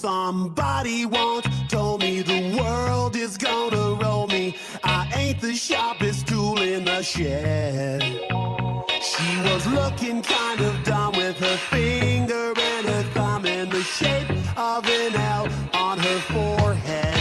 Somebody once told me the world is gonna roll me. I ain't the sharpest tool in the shed. She was looking kind of dumb with her finger and her thumb in the shape of an L on her forehead.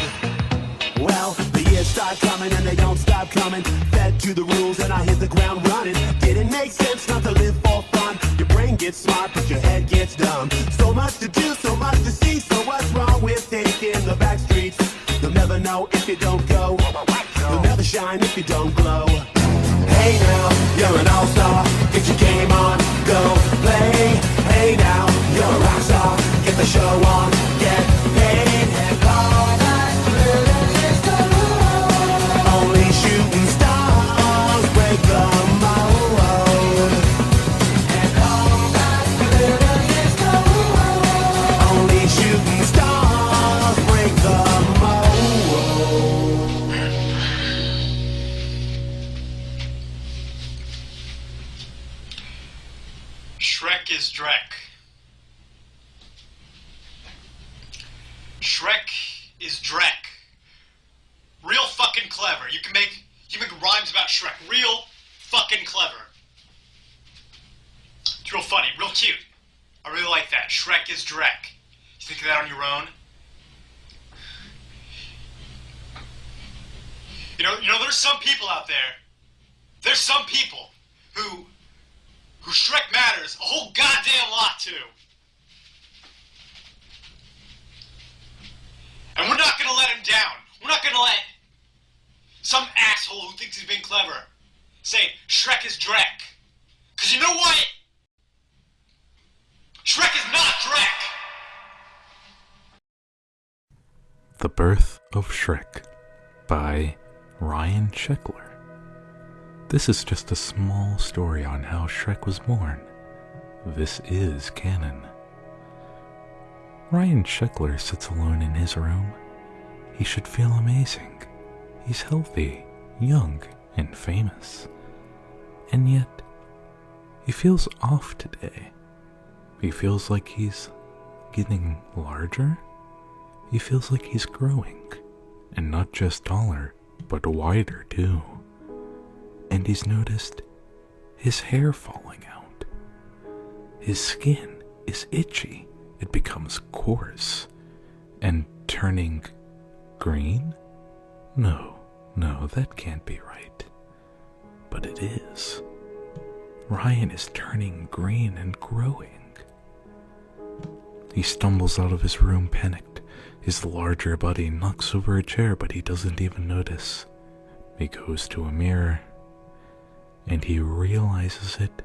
Well, the years start coming and they don't stop coming. Fed to the rules and I hit the ground running. Didn't make sense not to live for fun. Your brain gets smart but your head gets dumb. So much to do, so much to see. So what's wrong with taking the back streets? You'll never know if you don't go. You'll never shine if you don't glow. Hey now, you're an all-star. Get your game on, go play. Hey now, you're a rock star. Get the show on, get paid. And all that glitters is gold. Only shooting stars break the mold. And all that glitters is gold. Only shooting stars break the mold. Shrek is Drek. Shrek is Drek. Real fucking clever. You can make rhymes about Shrek. Real fucking clever. It's real funny, real cute. I really like that. Shrek is Drek. You think of that on your own? You know, there's some people out there. There's some people who Shrek matters a whole goddamn lot to. And we're not gonna let him down. We're not gonna let some asshole who thinks he's being clever say Shrek is Drek. Cause you know what? Shrek is not Drek! The Birth of Shrek by Ryan Sheckler. This is just a small story on how Shrek was born. This is canon. Ryan Sheckler sits alone in his room. He should feel amazing. He's healthy, young, and famous. And yet, he feels off today. He feels like he's getting larger. He feels like he's growing. And not just taller, but wider too. And he's noticed his hair falling out. His skin is itchy. It becomes coarse and turning green? No, that can't be right. But it is. Ryan is turning green and growing. He stumbles out of his room panicked. His larger body knocks over a chair, but he doesn't even notice. He goes to a mirror, and he realizes it.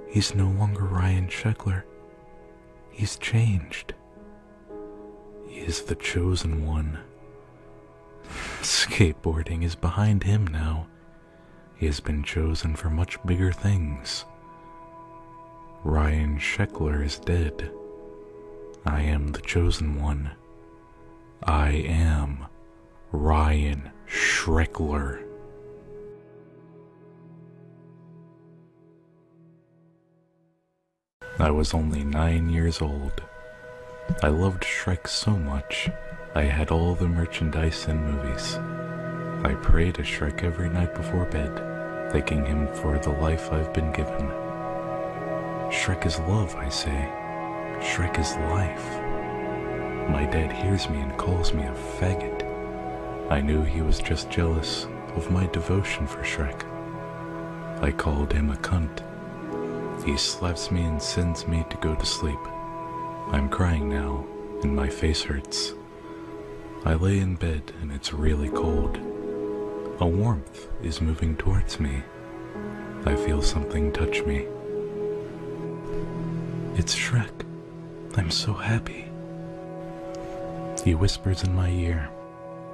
He's no longer Ryan Sheckler. He's changed. He is the chosen one. Skateboarding is behind him now. He has been chosen for much bigger things. Ryan Sheckler is dead. I am the chosen one. I am Ryan Sheckler. I was only 9 years old. I loved Shrek so much, I had all the merchandise and movies. I pray to Shrek every night before bed, thanking him for the life I've been given. Shrek is love, I say. Shrek is life. My dad hears me and calls me a faggot. I knew he was just jealous of my devotion for Shrek. I called him a cunt. He slaps me and sends me to go to sleep. I'm crying now, and my face hurts. I lay in bed, and it's really cold. A warmth is moving towards me. I feel something touch me. It's Shrek. I'm so happy. He whispers in my ear,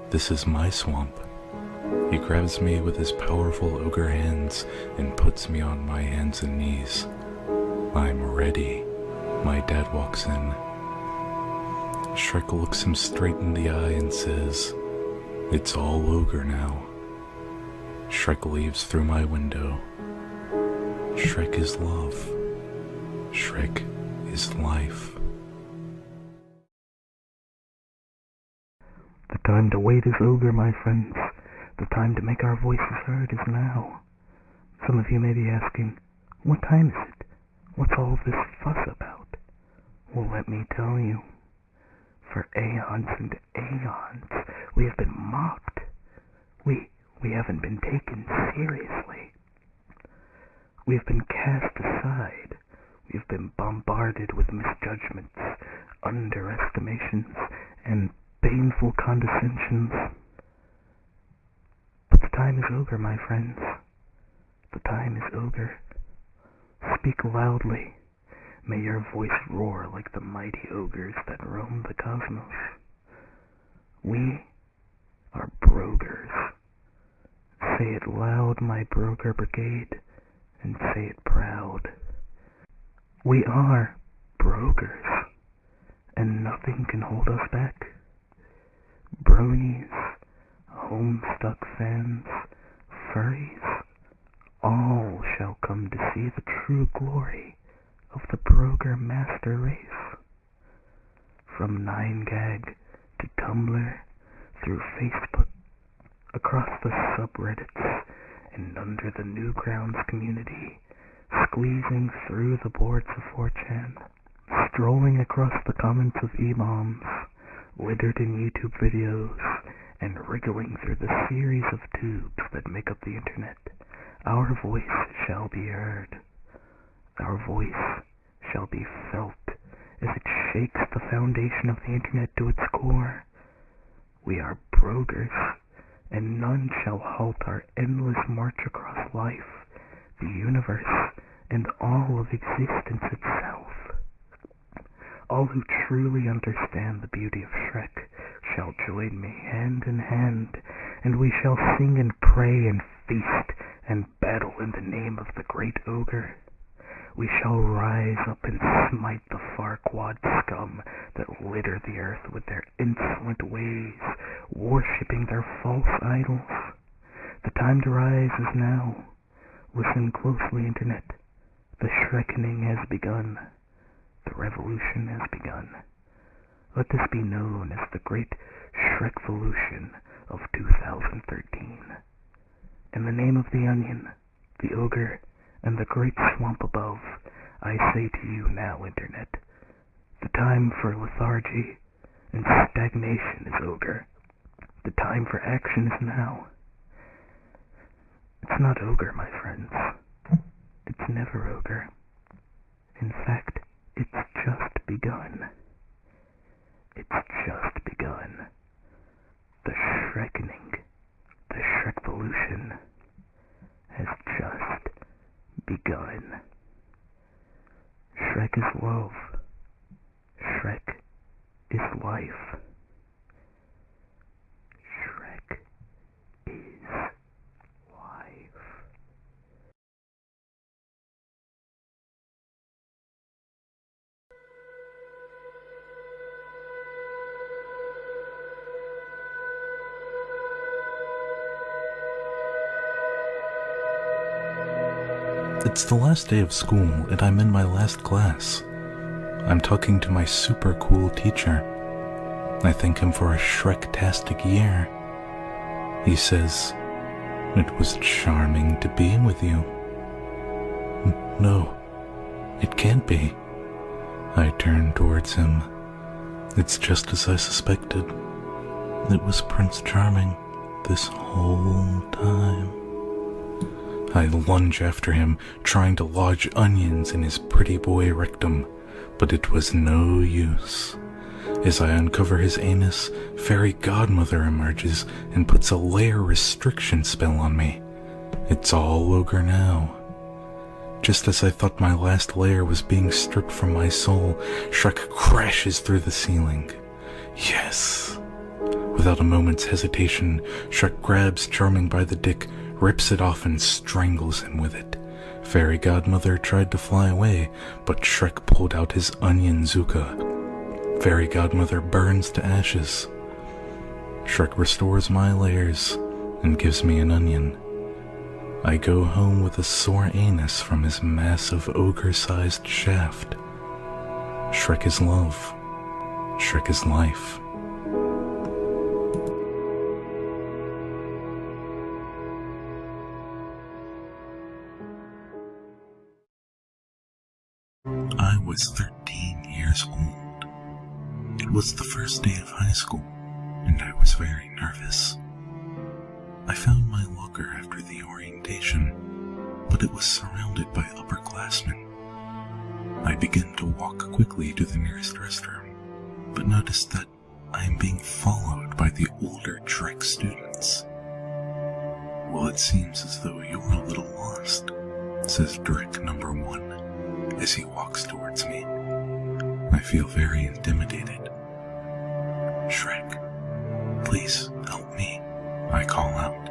"This is my swamp." He grabs me with his powerful ogre hands and puts me on my hands and knees. I'm ready. My dad walks in. Shrek looks him straight in the eye and says, "It's all ogre now." Shrek leaves through my window. Shrek is love. Shrek is life. time to wait is over, my friends. The time to make our voices heard is now. Some of you may be asking, what time is it? What's all this fuss about? Well, let me tell you. For aeons and aeons, we have been mocked. We haven't been taken seriously. We have been cast aside. We have been bombarded with misjudgments, underestimations, and painful condescensions. But the time is over, my friends. The time is over. Speak loudly. May your voice roar like the mighty ogres that roam the cosmos. We are brogers. Say it loud, my broger brigade, and say it proud. We are brogers, and nothing can hold us back. Bronies, Homestuck fans, furries, all shall come to see the true glory of the broger master race. From 9gag to Tumblr, through Facebook, across the subreddits, and under the Newgrounds community, squeezing through the boards of 4chan, strolling across the comments of e-bombs, littered in YouTube videos, and wriggling through the series of tubes that make up the internet, our voice shall be heard. Our voice shall be felt as it shakes the foundation of the internet to its core. We are brogers, and none shall halt our endless march across life, the universe, and all of existence itself. All who truly understand the beauty of Shrek shall join me hand in hand, and we shall sing and pray and feast and battle in the name of the great ogre. We shall rise up and smite the Farquaad scum that litter the earth with their insolent ways, worshipping their false idols. The time to rise is now. Listen closely, Internet. The Shrekkening has begun. The revolution has begun. Let this be known as the Great Shrekvolution of 2013. In the name of the onion, the ogre, and the great swamp above, I say to you now, Internet, the time for lethargy and stagnation is over. The time for action is now. It's not ogre, my friends. It's never ogre. In fact, it's just begun. It's just begun. The Shrekkening, the Shrekvolution, has just begun. Shrek is love. Shrek is life. Shrek is life. It's the last day of school, and I'm in my last class. I'm talking to my super cool teacher. I thank him for a Shrek-tastic year. He says, "It was charming to be with you." No, it can't be. I turn towards him. It's just as I suspected. It was Prince Charming this whole time. I lunge after him, trying to lodge onions in his pretty boy rectum, but it was no use. As I uncover his anus, Fairy Godmother emerges and puts a layer restriction spell on me. It's all ogre now. Just as I thought my last layer was being stripped from my soul, Shrek crashes through the ceiling. Yes! Without a moment's hesitation, Shrek grabs Charming by the dick, rips it off and strangles him with it. Fairy Godmother tried to fly away, but Shrek pulled out his onion zuka. Fairy Godmother burns to ashes. Shrek restores my layers and gives me an onion. I go home with a sore anus from his massive ogre-sized shaft. Shrek is love. Shrek is life. was 13 years old. It was the first day of high school, and I was very nervous. I found my locker after the orientation, but it was surrounded by upperclassmen. I began to walk quickly to the nearest restroom, but noticed that I am being followed by the older Shrek students. "Well, it seems as though you're a little lost," says Shrek number 1 as he walks towards me. I feel very intimidated. "Shrek, please help me," I call out.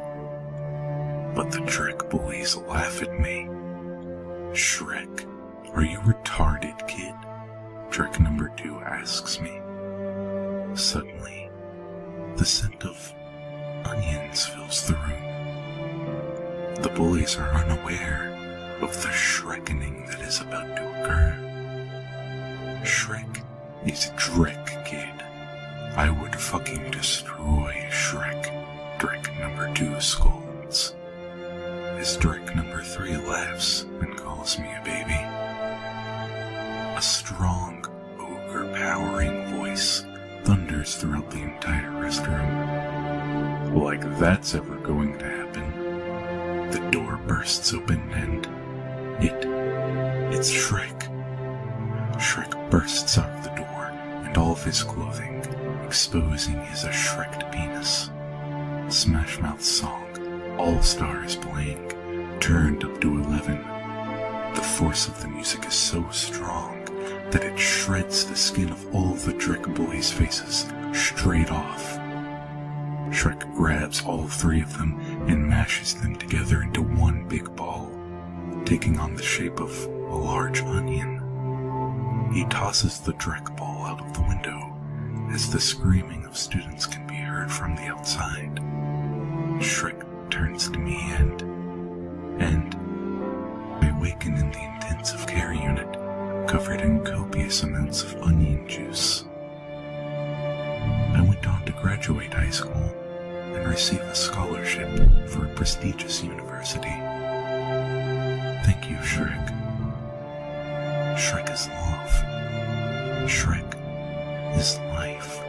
But the Shrek bullies laugh at me. "Shrek, are you retarded, kid?" Shrek number 2 asks me. Suddenly, the scent of onions fills the room. The bullies are unaware of the Shrekening that is about to occur. Shrek is Shrek, kid. I would fucking destroy Shrek, Shrek number 2 scolds. As Shrek number 3 laughs and calls me a baby. A strong, overpowering voice thunders throughout the entire restroom. Like that's ever going to happen. The door bursts open and it's Shrek. Shrek bursts out of the door and all of his clothing, exposing his Shreked penis. Smash Mouth's song, All Stars playing, turned up to 11. The force of the music is so strong that it shreds the skin of all the Shrek bullies' faces straight off. Shrek grabs all 3 of them and mashes them together into one big ball, taking on the shape of a large onion. He tosses the Shrek ball out of the window as the screaming of students can be heard from the outside. Shrek turns to me and I awaken in the intensive care unit, covered in copious amounts of onion juice. I went on to graduate high school and receive a scholarship for a prestigious university. Thank you, Shrek. Shrek is love. Shrek is life.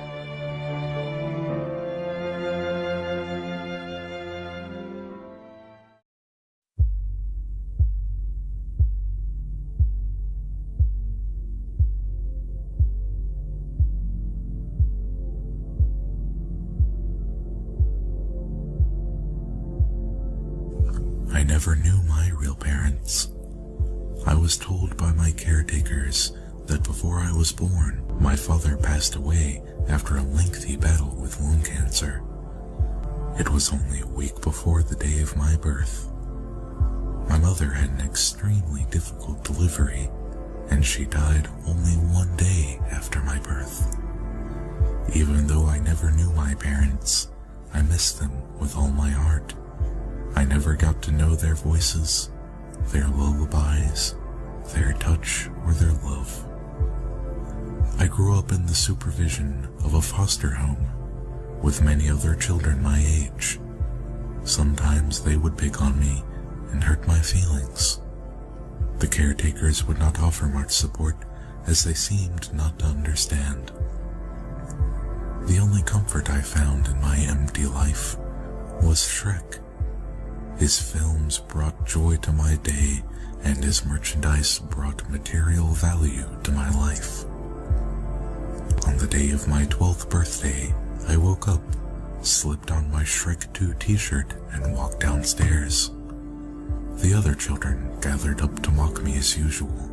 I never knew my real parents. I was told by my caretakers that before I was born, my father passed away after a lengthy battle with lung cancer. It was only a week before the day of my birth. My mother had an extremely difficult delivery, and she died only 1 day after my birth. Even though I never knew my parents, I miss them with all my heart. I never got to know their voices, their lullabies, their touch, or their love. I grew up in the supervision of a foster home with many other children my age. Sometimes they would pick on me and hurt my feelings. The caretakers would not offer much support as they seemed not to understand. The only comfort I found in my empty life was Shrek. His films brought joy to my day, and his merchandise brought material value to my life. On the day of my 12th birthday, I woke up, slipped on my Shrek 2 t-shirt, and walked downstairs. The other children gathered up to mock me as usual.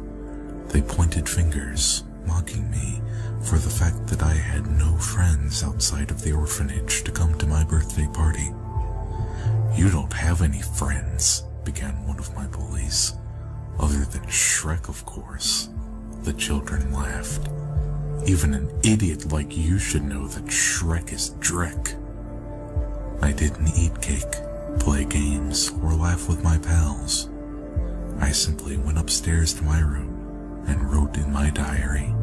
They pointed fingers, mocking me for the fact that I had no friends outside of the orphanage to come to my birthday party. "You don't have any friends," began one of my bullies. "Other than Shrek, of course." The children laughed. "Even an idiot like you should know that Shrek is Drek." I didn't eat cake, play games, or laugh with my pals. I simply went upstairs to my room and wrote in my diary.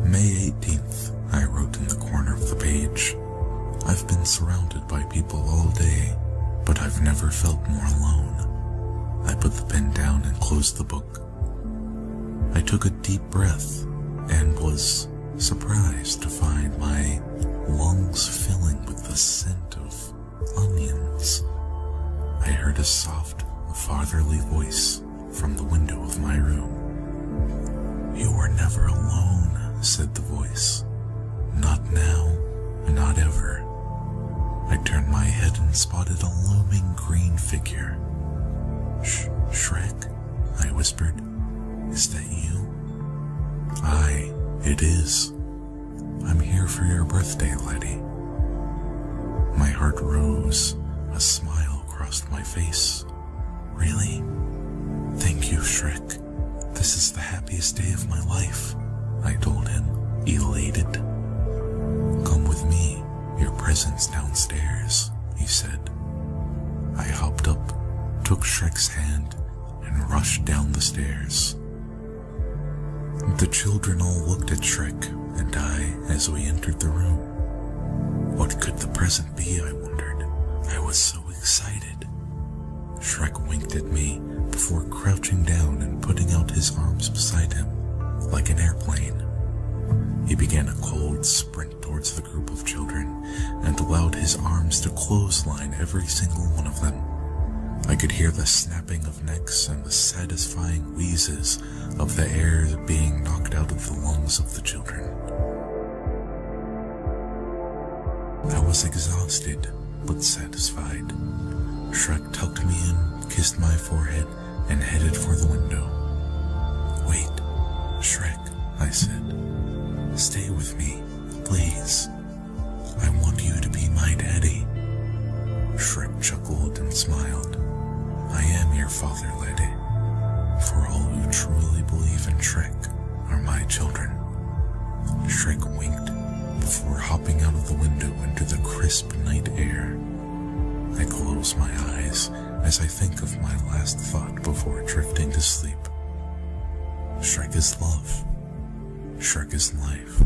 May 18th, I wrote in the corner of the page. I've been surrounded by people all day, but I've never felt more alone. I put the pen down and closed the book. I took a deep breath and was surprised to find my lungs filling with the scent of onions. I heard a soft, fatherly voice from the window of my room. "You are never alone," said the voice. "Not now, not ever." I turned my head and spotted a looming green figure. Shrek, I whispered. "Is that you?" "Aye, it is. I'm here for your birthday, laddie." My heart rose. A smile crossed my face. "Really? Thank you, Shrek. This is the happiest day of my life," I told him, elated. "Come with me. Your present's downstairs," he said. I hopped up, took Shrek's hand, and rushed down the stairs. The children all looked at Shrek and I as we entered the room. What could the present be, I wondered. I was so excited. Shrek winked at me before crouching down and putting out his arms beside him, like an airplane. He began a cold sprint towards the group of children and allowed his arms to clothesline every single one of them. I could hear the snapping of necks and the satisfying wheezes of the air being knocked out of the lungs of the children. I was exhausted, but satisfied. Shrek tucked me in, kissed my forehead, and headed for the window. "Wait, Shrek," I said. "Stay with me, please. I want you to be my daddy." Shrek chuckled and smiled. "I am your father, laddie. For all who truly believe in Shrek are my children." Shrek winked before hopping out of the window into the crisp night air. I close my eyes as I think of my last thought before drifting to sleep. Shrek is love. Shrek is life.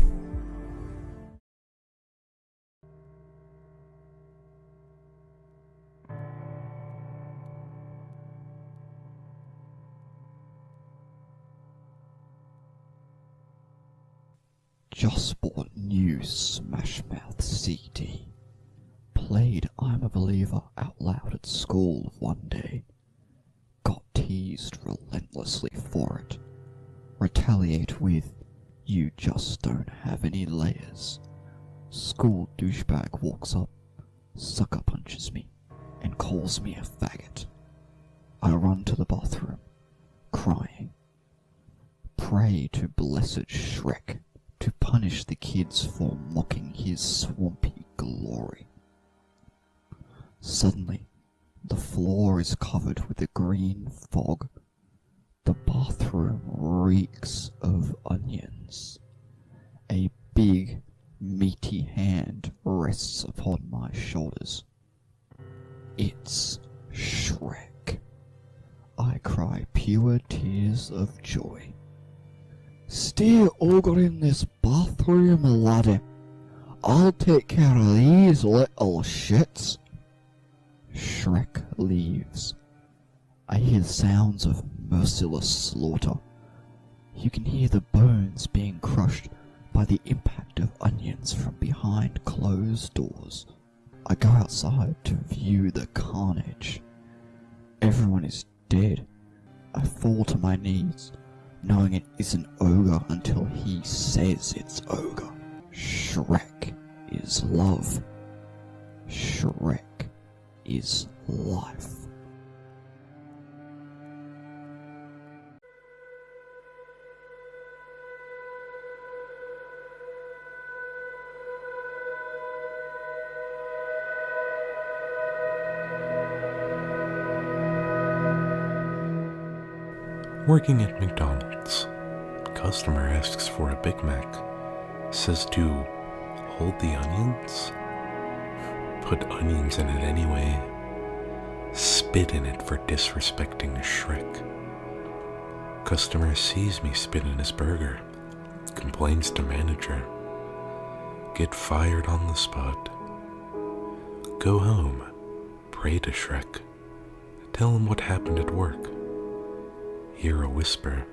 Just bought new Smash Mouth CD. Played I'm a Believer out loud at school one day. Got teased relentlessly for it. Retaliate with, "You just don't have any layers." School douchebag walks up, sucker punches me, and calls me a faggot. I run to the bathroom, crying. Pray to blessed Shrek to punish the kids for mocking his swampy glory. Suddenly, the floor is covered with a green fog. The bathroom reeks of onions. A big, meaty hand rests upon my shoulders. It's Shrek. I cry pure tears of joy. "Stay over in this bathroom, laddie. I'll take care of these little shits." Shrek leaves. I hear sounds of merciless slaughter. You can hear the bones being crushed by the impact of onions from behind closed doors. I go outside to view the carnage. Everyone is dead. I fall to my knees, knowing it isn't ogre until he says it's ogre. Shrek is love. Shrek is life. Working at McDonald's, customer asks for a Big Mac, says to hold the onions, put onions in it anyway, spit in it for disrespecting Shrek. Customer sees me spit in his burger, complains to manager, get fired on the spot. Go home, pray to Shrek, tell him what happened at work. Hear a whisper,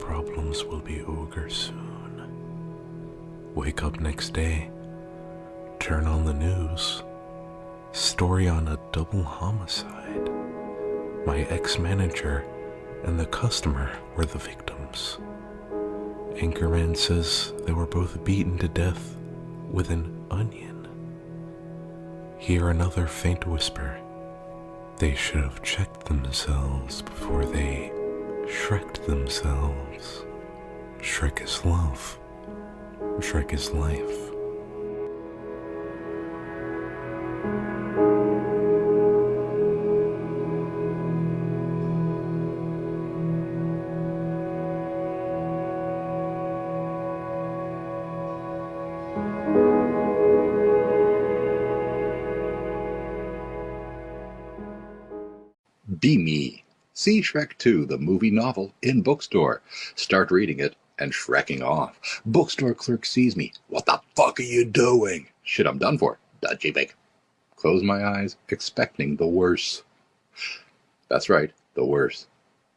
problems will be over soon. Wake up next day, turn on the news. Story on a double homicide. My ex-manager and the customer were the victims. Anchorman says they were both beaten to death with an onion. Hear another faint whisper. They should have checked themselves before they Shrek'd themselves. Shrek is love. Shrek is life. Be me. See Shrek 2, the movie novel, in bookstore. Start reading it and Shrekking off. Bookstore clerk sees me. What the fuck are you doing? Shit, I'm done for. Dutchy big. Close my eyes, expecting the worst. That's right, the worst.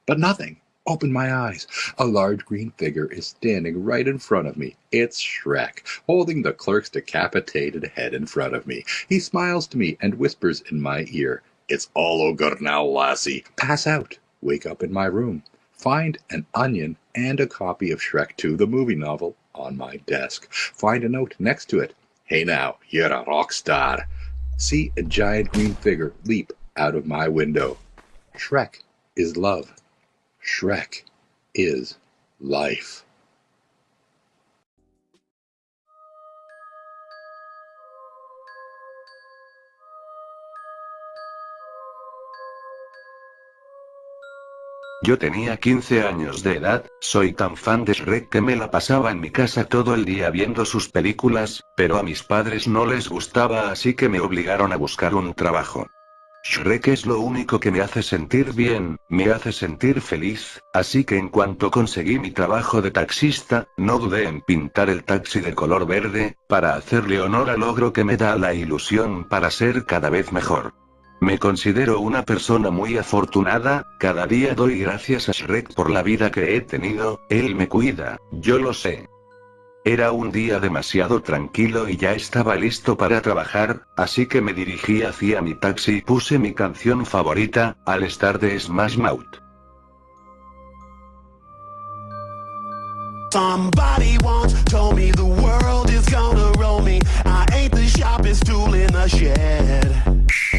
But nothing. Open my eyes. A large green figure is standing right in front of me. It's Shrek, holding the clerk's decapitated head in front of me. He smiles to me and whispers in my ear, "It's all over now, lassie. Pass out. Wake up in my room. Find an onion and a copy of Shrek 2, the movie novel, on my desk. Find a note next to it. Hey now, you're a rock star." See a giant green figure leap out of my window. Shrek is love. Shrek is life. Yo tenía 15 años de edad, soy tan fan de Shrek que me la pasaba en mi casa todo el día viendo sus películas, pero a mis padres no les gustaba así que me obligaron a buscar un trabajo. Shrek es lo único que me hace sentir bien, me hace sentir feliz, así que en cuanto conseguí mi trabajo de taxista, no dudé en pintar el taxi de color verde, para hacerle honor al logro que me da la ilusión para ser cada vez mejor. Me considero una persona muy afortunada, cada día doy gracias a Shrek por la vida que he tenido, él me cuida, yo lo sé. Era un día demasiado tranquilo y ya estaba listo para trabajar, así que me dirigí hacia mi taxi y puse mi canción favorita, All Star de Smash Mouth. Somebody once told me the world is gonna roll me. I ain't the sharpest tool in the shed.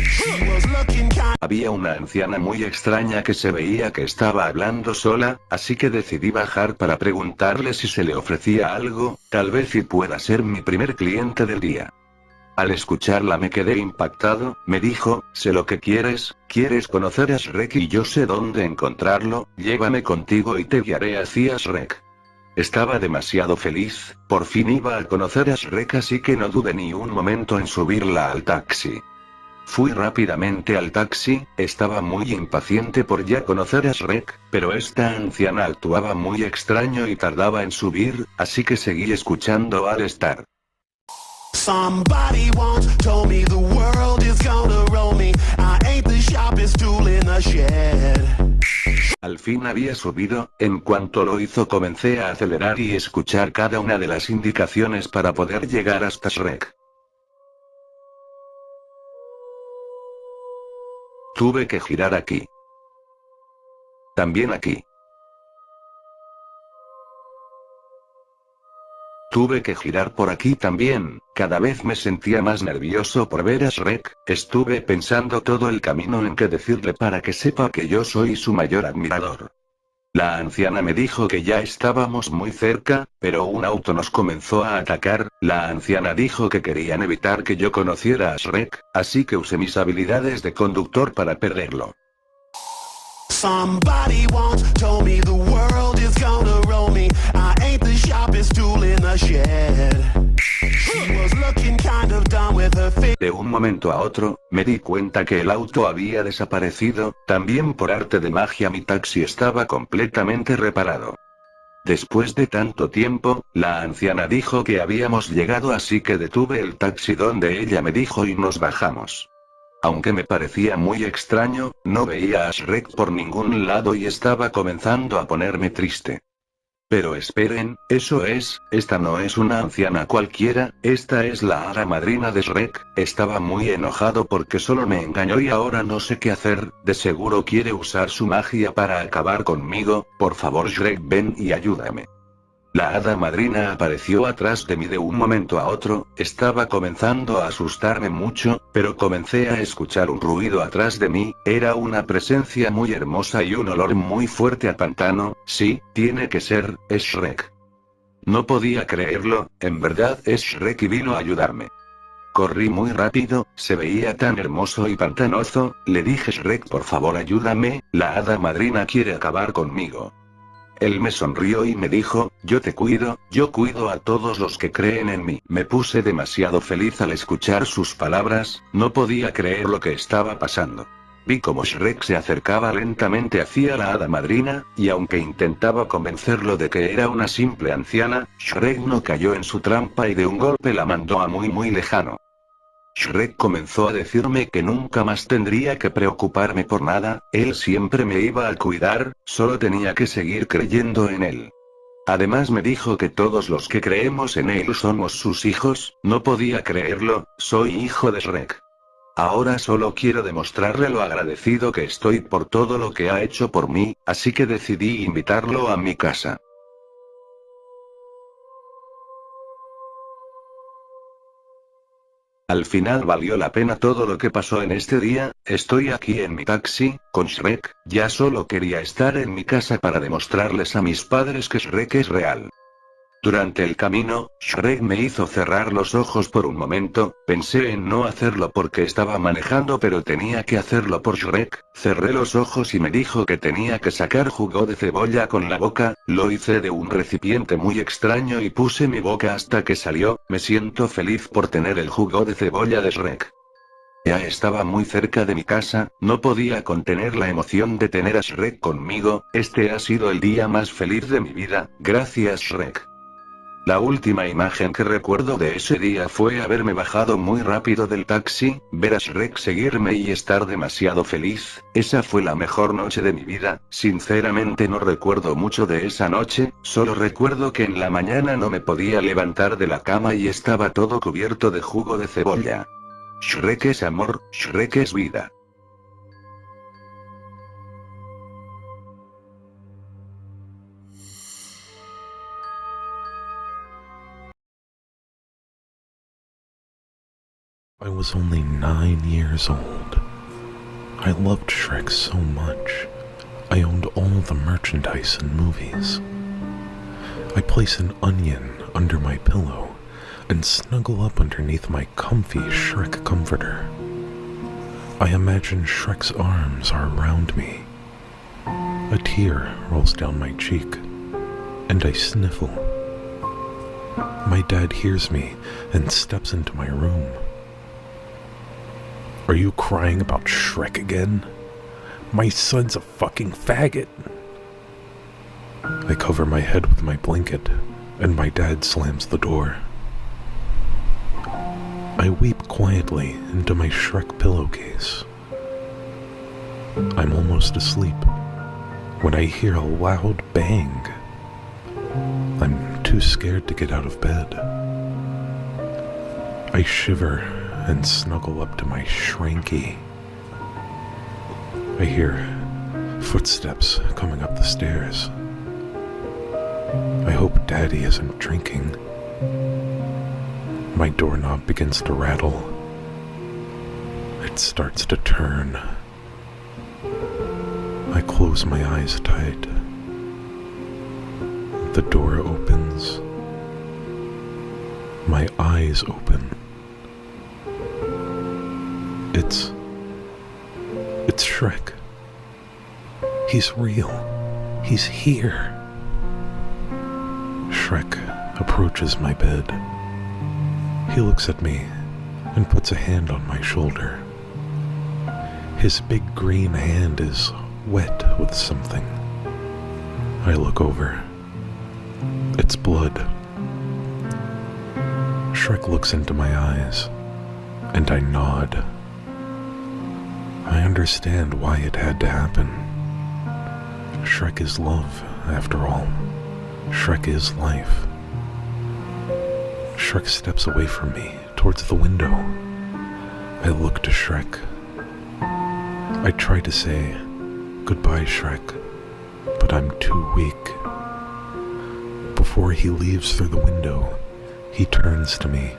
She was looking kind. Había una anciana muy extraña que se veía que estaba hablando sola, así que decidí bajar para preguntarle si se le ofrecía algo, tal vez y pueda ser mi primer cliente del día. Al escucharla me quedé impactado, me dijo, sé lo que quieres conocer a Shrek y yo sé dónde encontrarlo, llévame contigo y te guiaré hacia Shrek. Estaba demasiado feliz, por fin iba a conocer a Shrek así que no dudé ni un momento en subirla al taxi. Fui rápidamente al taxi, estaba muy impaciente por ya conocer a Shrek, pero esta anciana actuaba muy extraño y tardaba en subir, así que seguí escuchando All Star. Somebody once told me the world is gonna roll me. I ain't the sharpest tool in the shed. Al fin había subido, en cuanto lo hizo comencé a acelerar y escuchar cada una de las indicaciones para poder llegar hasta Shrek. Tuve que girar aquí. También aquí. Tuve que girar por aquí también, cada vez me sentía más nervioso por ver a Shrek, estuve pensando todo el camino en qué decirle para que sepa que yo soy su mayor admirador. La anciana me dijo que ya estábamos muy cerca, pero un auto nos comenzó a atacar, la anciana dijo que querían evitar que yo conociera a Shrek, así que usé mis habilidades de conductor para perderlo. Somebody once told me the world is gonna roll me. I ain't the sharpest tool in the shed. She was looking kind of dumb with her face. De un momento a otro, me di cuenta que el auto había desaparecido, también por arte de magia mi taxi estaba completamente reparado. Después de tanto tiempo, la anciana dijo que habíamos llegado así que detuve el taxi donde ella me dijo y nos bajamos. Aunque me parecía muy extraño, no veía a Shrek por ningún lado y estaba comenzando a ponerme triste. Pero esperen, esta no es una anciana cualquiera, esta es la hada madrina de Shrek. Estaba muy enojado porque solo me engañó y ahora no sé qué hacer, de seguro quiere usar su magia para acabar conmigo. Por favor Shrek, ven y ayúdame. La hada madrina apareció atrás de mí de un momento a otro, estaba comenzando a asustarme mucho, pero comencé a escuchar un ruido atrás de mí, era una presencia muy hermosa y un olor muy fuerte a pantano. Sí, tiene que ser, es Shrek. No podía creerlo, en verdad es Shrek y vino a ayudarme. Corrí muy rápido, se veía tan hermoso y pantanoso, le dije Shrek por favor ayúdame, la hada madrina quiere acabar conmigo. Él me sonrió y me dijo, yo cuido a todos los que creen en mí. Me puse demasiado feliz al escuchar sus palabras, no podía creer lo que estaba pasando. Vi como Shrek se acercaba lentamente hacia la hada madrina, y aunque intentaba convencerlo de que era una simple anciana, Shrek no cayó en su trampa y de un golpe la mandó a muy lejano. Shrek comenzó a decirme que nunca más tendría que preocuparme por nada, él siempre me iba a cuidar, solo tenía que seguir creyendo en él. Además me dijo que todos los que creemos en él somos sus hijos, no podía creerlo, soy hijo de Shrek. Ahora solo quiero demostrarle lo agradecido que estoy por todo lo que ha hecho por mí, así que decidí invitarlo a mi casa. Al final valió la pena todo lo que pasó en este día, estoy aquí en mi taxi, con Shrek, ya solo quería estar en mi casa para demostrarles a mis padres que Shrek es real. Durante el camino, Shrek me hizo cerrar los ojos por un momento, pensé en no hacerlo porque estaba manejando pero tenía que hacerlo por Shrek, cerré los ojos y me dijo que tenía que sacar jugo de cebolla con la boca, lo hice de un recipiente muy extraño y puse mi boca hasta que salió, me siento feliz por tener el jugo de cebolla de Shrek. Ya estaba muy cerca de mi casa, no podía contener la emoción de tener a Shrek conmigo, este ha sido el día más feliz de mi vida, gracias Shrek. La última imagen que recuerdo de ese día fue haberme bajado muy rápido del taxi, ver a Shrek seguirme y estar demasiado feliz, esa fue la mejor noche de mi vida, sinceramente no recuerdo mucho de esa noche, solo recuerdo que en la mañana no me podía levantar de la cama y estaba todo cubierto de jugo de cebolla. Shrek es amor, Shrek es vida. I was only 9 years old. I loved Shrek so much. I owned all the merchandise and movies. I place an onion under my pillow and snuggle up underneath my comfy Shrek comforter. I imagine Shrek's arms are around me. A tear rolls down my cheek, and I sniffle. My dad hears me and steps into my room. Are you crying about Shrek again? My son's a fucking faggot. I cover my head with my blanket, and my dad slams the door. I weep quietly into my Shrek pillowcase. I'm almost asleep when I hear a loud bang. I'm too scared to get out of bed. I shiver and snuggle up to my shrinky. I hear footsteps coming up the stairs. I hope Daddy isn't drinking. My doorknob begins to rattle. It starts to turn. I close my eyes tight. The door opens. My eyes open. It's Shrek. He's real. He's here. Shrek approaches my bed. He looks at me and puts a hand on my shoulder. His big green hand is wet with something. I look over. It's blood. Shrek looks into my eyes, and I nod. I understand why it had to happen. Shrek is love, after all. Shrek is life. Shrek steps away from me, towards the window. I look to Shrek. I try to say, "Goodbye, Shrek," but I'm too weak. Before he leaves through the window, he turns to me.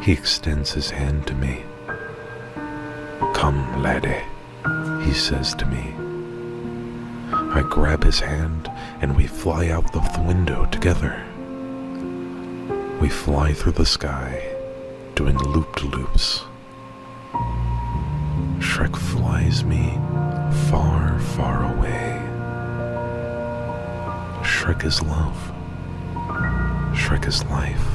He extends his hand to me. "Come, laddie," he says to me. I grab his hand and we fly out of the window together. We fly through the sky, doing loop-de-loops. Shrek flies me far, far away. Shrek is love. Shrek is life.